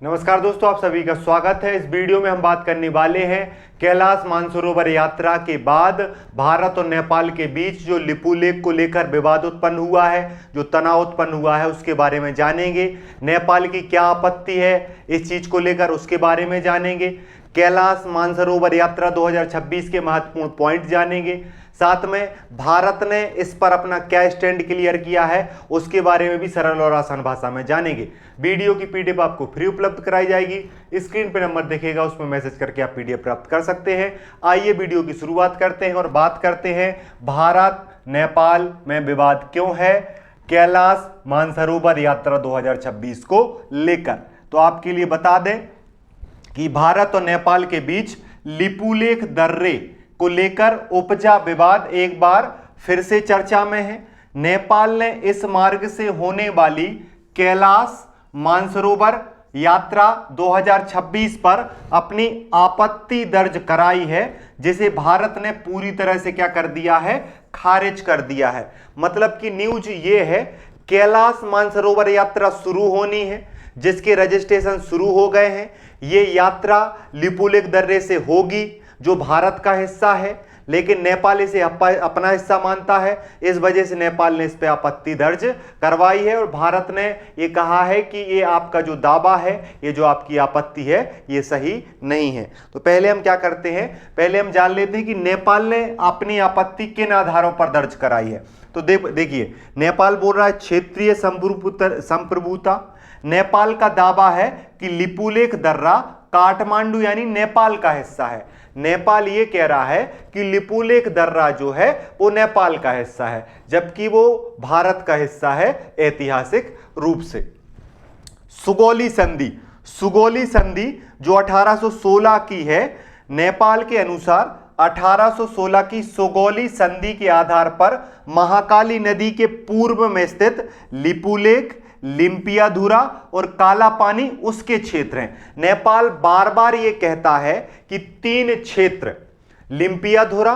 नमस्कार दोस्तों, आप सभी का स्वागत है। इस वीडियो में हम बात करने वाले हैं कैलाश मानसरोवर यात्रा के बाद भारत और नेपाल के बीच जो लिपुलेख को लेकर विवाद उत्पन्न हुआ है, जो तनाव उत्पन्न हुआ है, उसके बारे में जानेंगे। नेपाल की क्या आपत्ति है इस चीज को लेकर, उसके बारे में जानेंगे। कैलाश मानसरोवर यात्रा 2026 के महत्वपूर्ण पॉइंट जानेंगे। साथ में भारत ने इस पर अपना क्या स्टैंड क्लियर किया है, उसके बारे में भी सरल और आसान भाषा में जानेंगे। वीडियो की पीडीएफ आपको फ्री उपलब्ध कराई जाएगी। स्क्रीन पे नंबर दिखेगा, उसमें मैसेज करके आप पीडीएफ प्राप्त कर सकते हैं। आइए वीडियो की शुरुआत करते हैं और बात करते हैं भारत नेपाल में विवाद क्यों है कैलाश मानसरोवर यात्रा 2026 को लेकर। तो आपके लिए बता दें कि भारत और नेपाल के बीच लिपुलेख दर्रे को लेकर उपजा विवाद एक बार फिर से चर्चा में है। नेपाल ने इस मार्ग से होने वाली कैलाश मानसरोवर यात्रा 2026 पर अपनी आपत्ति दर्ज कराई है, जिसे भारत ने पूरी तरह से क्या कर दिया है, खारिज कर दिया है। मतलब कि न्यूज ये है, कैलाश मानसरोवर यात्रा शुरू होनी है, जिसके रजिस्ट्रेशन शुरू हो गए हैं। ये यात्रा लिपुलेख दर्रे से होगी, जो भारत का हिस्सा है, लेकिन नेपाल इसे अपना हिस्सा मानता है। इस वजह से नेपाल ने इस पे आपत्ति दर्ज करवाई है और भारत ने ये कहा है कि ये आपका जो दावा है, ये जो आपकी आपत्ति है, ये सही नहीं है। तो पहले हम क्या करते हैं, पहले हम जान लेते हैं कि नेपाल ने अपनी आपत्ति किन आधारों पर दर्ज कराई है। तो देखिए, नेपाल बोल रहा है क्षेत्रीय संप्रभुता। नेपाल का दावा है कि लिपुलेख दर्रा काठमांडू यानी नेपाल का हिस्सा है। नेपाल ये कह रहा है कि लिपुलेख दर्रा जो है वो नेपाल का हिस्सा है, जबकि वो भारत का हिस्सा है ऐतिहासिक रूप से। सुगौली संधि जो 1816 की है, नेपाल के अनुसार 1816 की सुगौली संधि के आधार पर महाकाली नदी के पूर्व में स्थित लिपुलेख, लिम्पियाधुरा और काला पानी उसके क्षेत्र हैं। नेपाल बार बार यह कहता है कि 3 क्षेत्र लिम्पियाधुरा,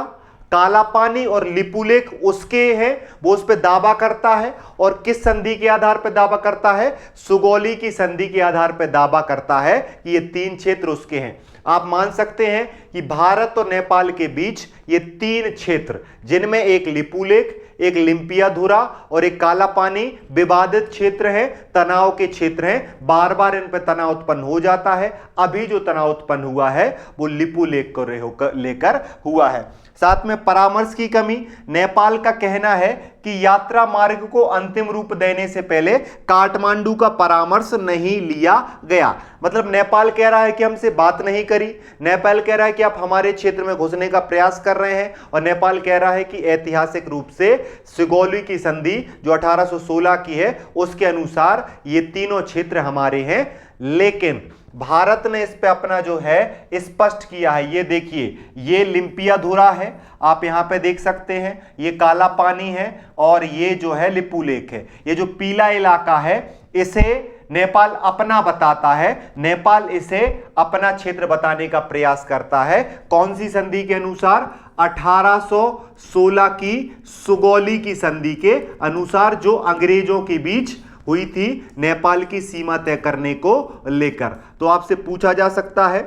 काला पानी और लिपुलेख उसके हैं, वो उस पर दावा करता है। और किस संधि के आधार पर दावा करता है, सुगौली की संधि के आधार पर दावा करता है कि ये 3 क्षेत्र उसके हैं। आप मान सकते हैं कि भारत और नेपाल के बीच ये 3 क्षेत्र, जिनमें एक लिपुलेख, एक लिम्पियाधुरा और एक काला पानी विवादित क्षेत्र है, तनाव के क्षेत्र हैं। बार बार इन पर तनाव उत्पन्न हो जाता है। अभी जो तनाव उत्पन्न हुआ है वो लिपुलेख को लेकर हुआ है। साथ में परामर्श की कमी। नेपाल का कहना है कि यात्रा मार्ग को अंतिम रूप देने से पहले काठमांडू का परामर्श नहीं लिया गया। मतलब नेपाल कह रहा है कि हमसे बात नहीं करी, नेपाल कह रहा है कि आप हमारे क्षेत्र में घुसने का प्रयास कर रहे हैं, और नेपाल कह रहा है कि ऐतिहासिक रूप से सुगौली की संधि जो 1816 की है, उसके अनुसार ये तीनों क्षेत्र हमारे हैं। लेकिन भारत ने इस पे अपना जो है स्पष्ट किया है। ये देखिए, ये लिम्पियाधुरा है, आप यहां पे देख सकते हैं, ये काला पानी है और ये जो है लिपुलेख है। ये जो पीला इलाका है, इसे नेपाल अपना बताता है, नेपाल इसे अपना क्षेत्र बताने का प्रयास करता है। कौन सी संधि के अनुसार, 1816 की सुगौली की संधि के अनुसार, जो अंग्रेजों के बीच हुई थी नेपाल की सीमा तय करने को लेकर। तो आपसे पूछा जा सकता है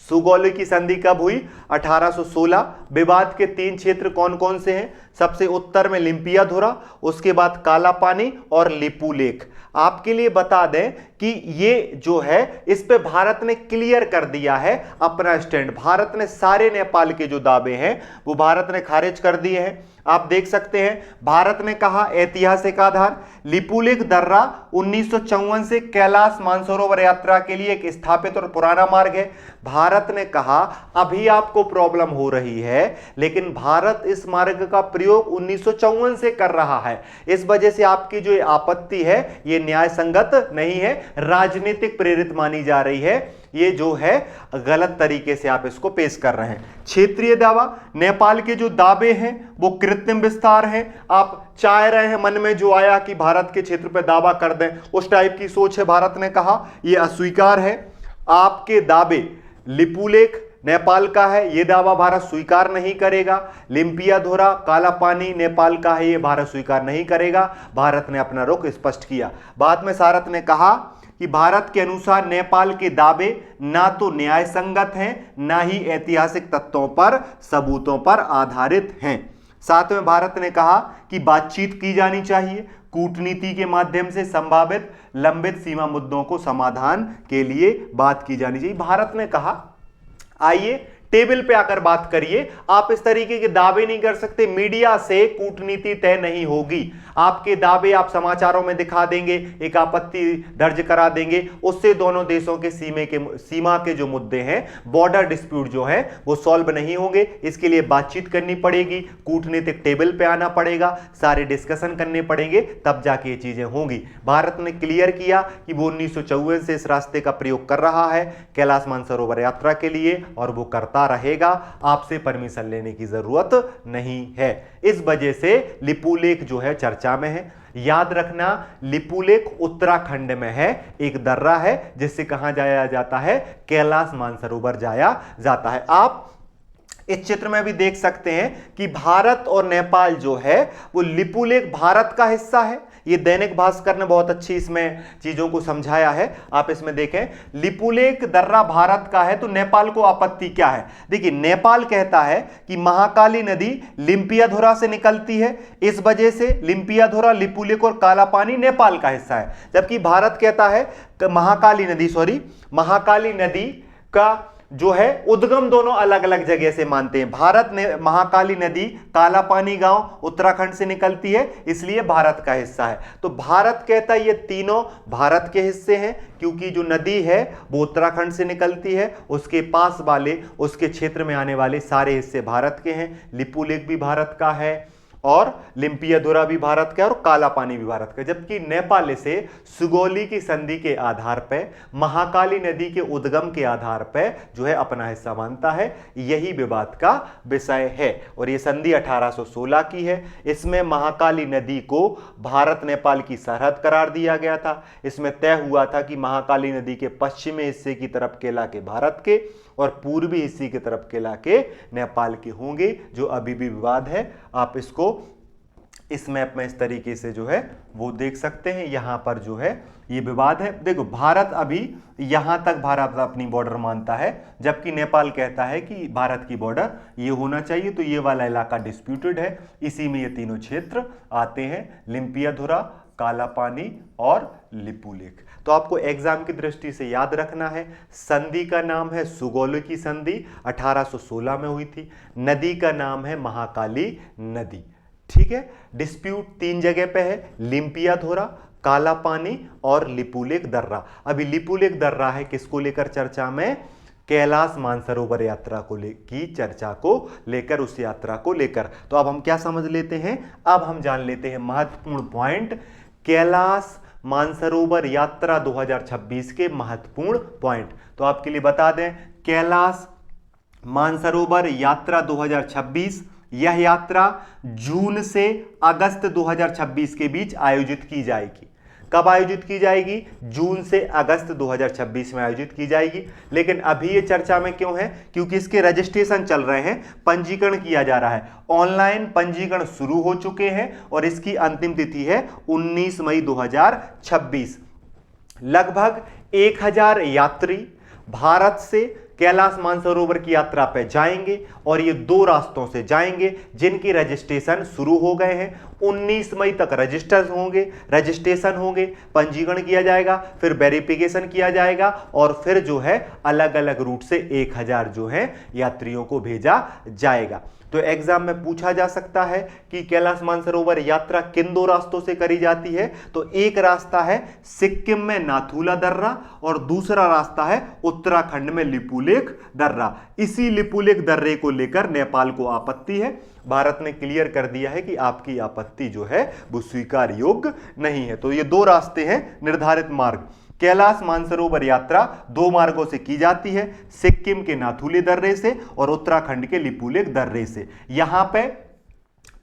सुगौली की संधि कब हुई, 1816। विवाद के 3 क्षेत्र कौन कौन से हैं, सबसे उत्तर में लिम्पियाधुरा, उसके बाद काला पानी और लिपुलेख। आपके लिए बता दें कि ये जो है, इस पे भारत ने क्लियर कर दिया है अपना स्टैंड। भारत ने सारे नेपाल के जो दावे हैं वो भारत ने खारिज कर दिए हैं। आप देख सकते हैं, भारत ने कहा ऐतिहासिक आधार, लिपुलेख दर्रा 1954 से कैलाश मानसरोवर यात्रा के लिए एक स्थापित और पुराना मार्ग है। भारत ने कहा अभी आपको प्रॉब्लम हो रही है, लेकिन भारत इस मार्ग का प्रयोग 1954 से कर रहा है। इस वजह से आपकी जो आपत्ति है ये न्याय संगत नहीं है, राजनीतिक प्रेरित मानी जा रही है। ये जो है गलत तरीके से आप इसको पेश कर रहे हैं। क्षेत्रीय दावा, नेपाल के जो दावे हैं वो कृत्रिम विस्तार हैं। आप चाह रहे हैं, मन में जो आया कि भारत के क्षेत्र पर दावा कर दें, उस टाइप की सोच है। भारत ने कहा यह अस्वीकार है। आपके दावे लिपुलेख नेपाल का है, यह दावा भारत स्वीकार नहीं करेगा। लिम्पियाधुरा, काला पानी नेपाल का है, यह भारत स्वीकार नहीं करेगा। भारत ने अपना रुख स्पष्ट किया। बाद में भारत ने कहा कि भारत के अनुसार नेपाल के दावे ना तो न्याय संगत हैं ना ही ऐतिहासिक तथ्यों पर सबूतों पर आधारित हैं। साथ में भारत ने कहा कि बातचीत की जानी चाहिए, कूटनीति के माध्यम से संभावित लंबित सीमा मुद्दों को समाधान के लिए बात की जानी चाहिए। भारत ने कहा आइए टेबल पे आकर बात करिए, आप इस तरीके के दावे नहीं कर सकते, मीडिया से कूटनीति तय नहीं होगी। आपके दावे आप समाचारों में दिखा देंगे, एक आपत्ति दर्ज करा देंगे, उससे दोनों देशों के सीमा के जो मुद्दे हैं, बॉर्डर डिस्प्यूट जो है वो सॉल्व नहीं होंगे। इसके लिए बातचीत करनी पड़ेगी, कूटनीतिक टेबल पे आना पड़ेगा, सारे डिस्कशन करने पड़ेंगे, तब जाके ये चीजें होंगी। भारत ने क्लियर किया कि वो 1954 से इस रास्ते का प्रयोग कर रहा है कैलाश मानसरोवर यात्रा के लिए और वो करता रहेगा, आपसे परमिशन लेने की जरूरत नहीं है। इस वजह से लिपुलेख जो है चर्चा में है। याद रखना, लिपुलेख उत्तराखंड में है, एक दर्रा है जिससे कहां जाया जाता है, कैलाश मानसरोवर जाया जाता है। आप इस चित्र में भी देख सकते हैं कि भारत और नेपाल जो है वो लिपुलेख भारत का हिस्सा है। ये दैनिक भास्कर ने बहुत अच्छी इसमें चीजों को समझाया है। आप इसमें देखें, लिपुलेख दर्रा भारत का है तो नेपाल को आपत्ति क्या है। देखिए, नेपाल कहता है कि महाकाली नदी लिम्पियाधुरा से निकलती है, इस वजह से लिम्पियाधुरा, लिपुलेख और काला पानी नेपाल का हिस्सा है। जबकि भारत कहता है महाकाली नदी का जो है उद्गम दोनों अलग अलग जगह से मानते हैं। भारत ने महाकाली नदी काला पानी गांव उत्तराखंड से निकलती है, इसलिए भारत का हिस्सा है। तो भारत कहता है ये तीनों भारत के हिस्से हैं, क्योंकि जो नदी है वो उत्तराखंड से निकलती है, उसके पास वाले, उसके क्षेत्र में आने वाले सारे हिस्से भारत के हैं। लिपुलेख भी भारत का है और लिम्पियाधुरा भी भारत का है और काला पानी भी भारत का। जबकि नेपाल से सुगौली की संधि के आधार पर, महाकाली नदी के उद्गम के आधार पर जो है अपना हिस्सा मानता है। यही विवाद का विषय है और ये संधि 1816 की है। इसमें महाकाली नदी को भारत नेपाल की सरहद करार दिया गया था। इसमें तय हुआ था कि महाकाली नदी के पश्चिमी हिस्से की तरफ के इलाके भारत के और पूर्वी हिस्से की तरफ के इलाके नेपाल के होंगे, जो अभी भी विवाद है। आप इसको इस मैप में इस तरीके से जो है वो देख सकते हैं। यहां पर जो है ये विवाद है। देखो, भारत अभी यहां तक भारत अपनी बॉर्डर मानता है, जबकि नेपाल कहता है कि भारत की बॉर्डर ये होना चाहिए। तो ये वाला इलाका डिस्प्यूटेड है, इसी में ये तीनों क्षेत्र आते हैं, लिम्पियाधुरा, काला पानी और लिपुलेख। तो आपको एग्जाम की दृष्टि से याद रखना है, संधि का नाम है सुगौली की संधि, 1816 में हुई थी। नदी का नाम है महाकाली नदी। ठीक है, डिस्प्यूट 3 जगह पे है, लिम्पियाधुरा, काला पानी और लिपुलेख दर्रा। अभी लिपुलेख दर्रा है किसको लेकर चर्चा में, कैलाश मानसरोवर यात्रा को की चर्चा को लेकर, उस यात्रा को लेकर। तो अब हम क्या समझ लेते हैं, अब हम जान लेते हैं महत्वपूर्ण पॉइंट, कैलाश मानसरोवर यात्रा 2026 के महत्वपूर्ण पॉइंट। तो आपके लिए बता दें, कैलाश मानसरोवर यात्रा 2026, यह यात्रा जून से अगस्त 2026 के बीच आयोजित की जाएगी। कब आयोजित की जाएगी, जून से अगस्त 2026 में आयोजित की जाएगी। लेकिन अभी ये चर्चा में क्यों है, क्योंकि इसके रजिस्ट्रेशन चल रहे हैं, पंजीकरण किया जा रहा है। ऑनलाइन पंजीकरण शुरू हो चुके हैं और इसकी अंतिम तिथि है 19 मई 2026। लगभग 1000 यात्री भारत से कैलाश मानसरोवर की यात्रा पर जाएंगे और ये 2 रास्तों से जाएंगे जिनकी रजिस्ट्रेशन शुरू हो गए हैं। 19 मई तक रजिस्ट्रेशन होंगे, पंजीकरण किया जाएगा, फिर वेरिफिकेशन किया जाएगा और फिर जो है अलग अलग रूट से 1000 जो है यात्रियों को भेजा जाएगा। तो एग्जाम में पूछा जा सकता है कि कैलाश मानसरोवर यात्रा किन 2 रास्तों से करी जाती है। तो एक रास्ता है सिक्किम में नाथुला दर्रा और दूसरा रास्ता है उत्तराखंड में लिपुलेख दर्रा। इसी लिपुलेख दर्रे को लेकर नेपाल को आपत्ति है। भारत ने क्लियर कर दिया है कि आपकी आपत्ति जो है वो स्वीकार योग्य नहीं है। तो ये 2 रास्ते हैं निर्धारित मार्ग। कैलाश मानसरोवर यात्रा 2 मार्गों से की जाती है, सिक्किम के नाथुले दर्रे से और उत्तराखंड के लिपुलेख दर्रे से। यहां पे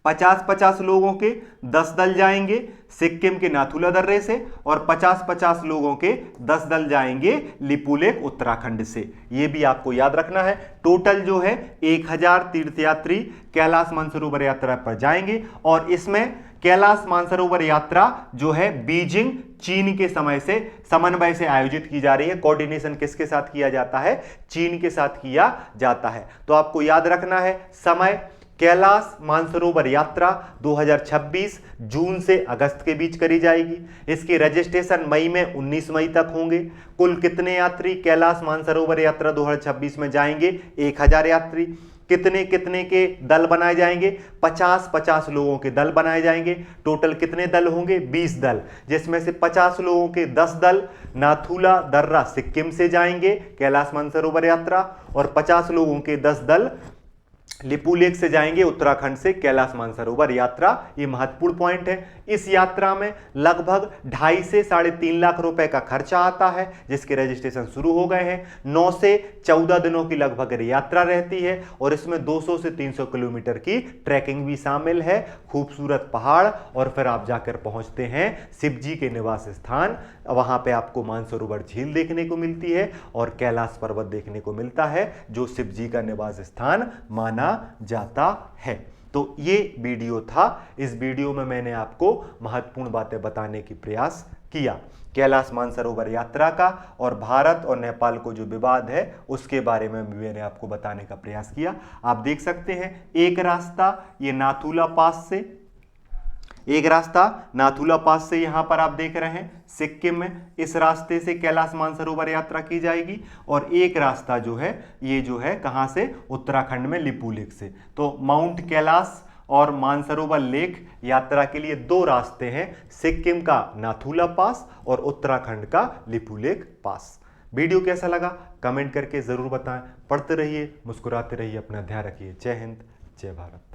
50-50 लोगों के 10 दल जाएंगे सिक्किम के नाथुला दर्रे से और 50-50 लोगों के 10 दल जाएंगे लिपुलेख उत्तराखंड से। यह भी आपको याद रखना है। टोटल जो है 1000 तीर्थयात्री कैलाश मानसरोवर यात्रा पर जाएंगे और इसमें कैलाश मानसरोवर यात्रा जो है बीजिंग चीन के समन्वय से आयोजित की जा रही है। कोऑर्डिनेशन किसके साथ किया जाता है? चीन के साथ किया जाता है। तो आपको याद रखना है समय, कैलाश मानसरोवर यात्रा 2026 जून से अगस्त के बीच करी जाएगी। इसकी रजिस्ट्रेशन मई में 19 मई तक होंगे। कुल कितने यात्री कैलाश मानसरोवर यात्रा 2026 में जाएंगे? 1000 यात्री। कितने कितने के दल बनाए जाएंगे? 50-50 लोगों के दल बनाए जाएंगे। टोटल कितने दल होंगे? 20 दल, जिसमें से 50 लोगों के 10 दल नाथुला दर्रा सिक्किम से जाएंगे कैलाश मानसरोवर यात्रा, और 50 लोगों के 10 दल लिपुलेख से जाएंगे उत्तराखंड से कैलाश मानसरोवर यात्रा। ये महत्वपूर्ण पॉइंट है। इस यात्रा में लगभग 2.5 से 3.5 लाख रुपए का खर्चा आता है, जिसके रजिस्ट्रेशन शुरू हो गए हैं। 9 से 14 दिनों की लगभग यात्रा रहती है और इसमें 200 से 300 किलोमीटर की ट्रैकिंग भी शामिल है। खूबसूरत पहाड़, और फिर आप जाकर पहुंचते हैं शिव जी के निवास स्थान। वहां पे आपको मानसरोवर झील देखने को मिलती है और कैलाश पर्वत देखने को मिलता है, जो शिव जी का निवास स्थान माना जाता है। तो ये वीडियो था। इस वीडियो में मैंने आपको महत्वपूर्ण बातें बताने की प्रयास किया कैलाश मानसरोवर यात्रा का, और भारत और नेपाल को जो विवाद है उसके बारे में मैंने आपको बताने का प्रयास किया। आप देख सकते हैं एक रास्ता ये नाथुला पास से यहां पर आप देख रहे हैं सिक्किम में, इस रास्ते से कैलाश मानसरोवर यात्रा की जाएगी। और एक रास्ता जो है ये जो है कहां से? उत्तराखंड में लिपुलेख से। तो माउंट कैलाश और मानसरोवर लेक यात्रा के लिए 2 रास्ते हैं, सिक्किम का नाथुला पास और उत्तराखंड का लिपुलेख पास। वीडियो कैसा लगा कमेंट करके जरूर बताएं। पढ़ते रहिए, मुस्कुराते रहिए, अपना ध्यान रखिए। जय हिंद, जय भारत।